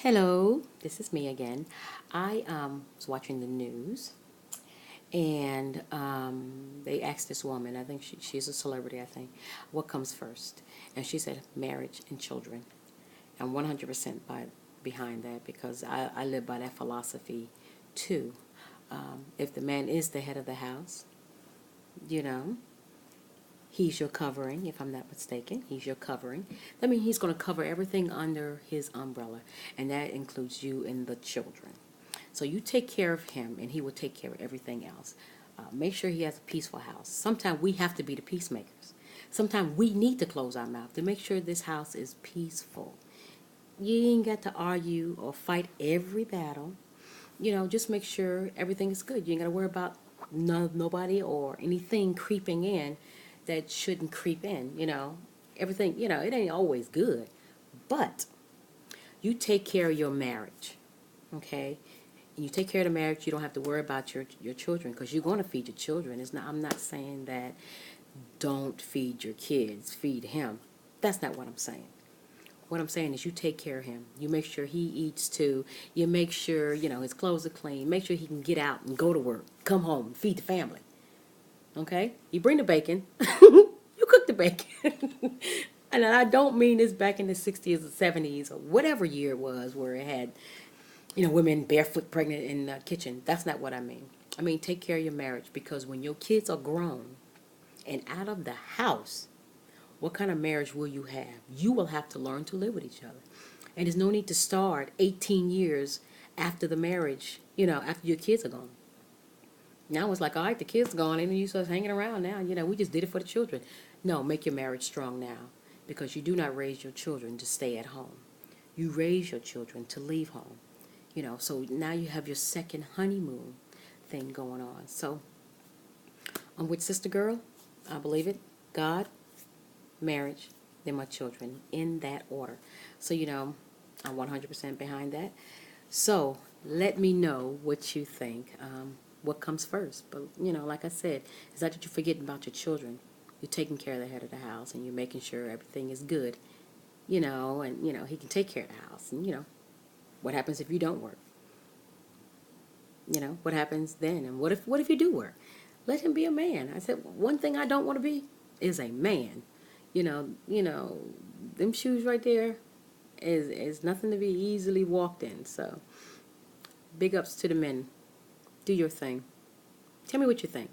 Hello, this is me again. I was watching the news and they asked this woman, I think she's a celebrity, I think, what comes first? And she said marriage and children. And 100% behind that because I live by that philosophy too. If the man is the head of the house, you know, he's your covering, if I'm not mistaken. He's your covering. That means he's going to cover everything under his umbrella, and that includes you and the children. So you take care of him, and he will take care of everything else. Make sure he has a peaceful house. Sometimes we have to be the peacemakers. Sometimes we need to close our mouth to make sure this house is peaceful. You ain't got to argue or fight every battle. Just make sure everything is good. You ain't got to worry about nobody or anything creeping in that shouldn't creep in. Everything, it ain't always good. But you take care of your marriage, okay? And you take care of the marriage, you don't have to worry about your children because you're going to feed your children. I'm not saying that don't feed your kids, feed him. That's not what I'm saying. What I'm saying is you take care of him. You make sure he eats too. You make sure, his clothes are clean. Make sure he can get out and go to work, come home, feed the family. Okay? You bring the bacon. You cook the bacon. And I don't mean this back in the 60s or 70s or whatever year it was where it had, women barefoot pregnant in the kitchen. That's not what I mean. I mean, take care of your marriage because when your kids are grown and out of the house, what kind of marriage will you have? You will have to learn to live with each other. And there's no need to start 18 years after the marriage, after your kids are gone. Now it's like, all right, the kids are gone, and you start hanging around now. We just did it for the children. No, make your marriage strong now because you do not raise your children to stay at home. You raise your children to leave home. So now you have your second honeymoon thing going on. So I'm with Sister Girl. I believe it. God, marriage, then my children, in that order. So, I'm 100% behind that. So, let me know what you think. What comes first? But, like I said, it's not that you're forgetting about your children. You're taking care of the head of the house and you're making sure everything is good, and, he can take care of the house. And, what happens if you don't work? What happens then? And what if you do work? Let him be a man. I said, one thing I don't want to be is a man. Them shoes right there is nothing to be easily walked in. So, big ups to the men. Do your thing. Tell me what you think.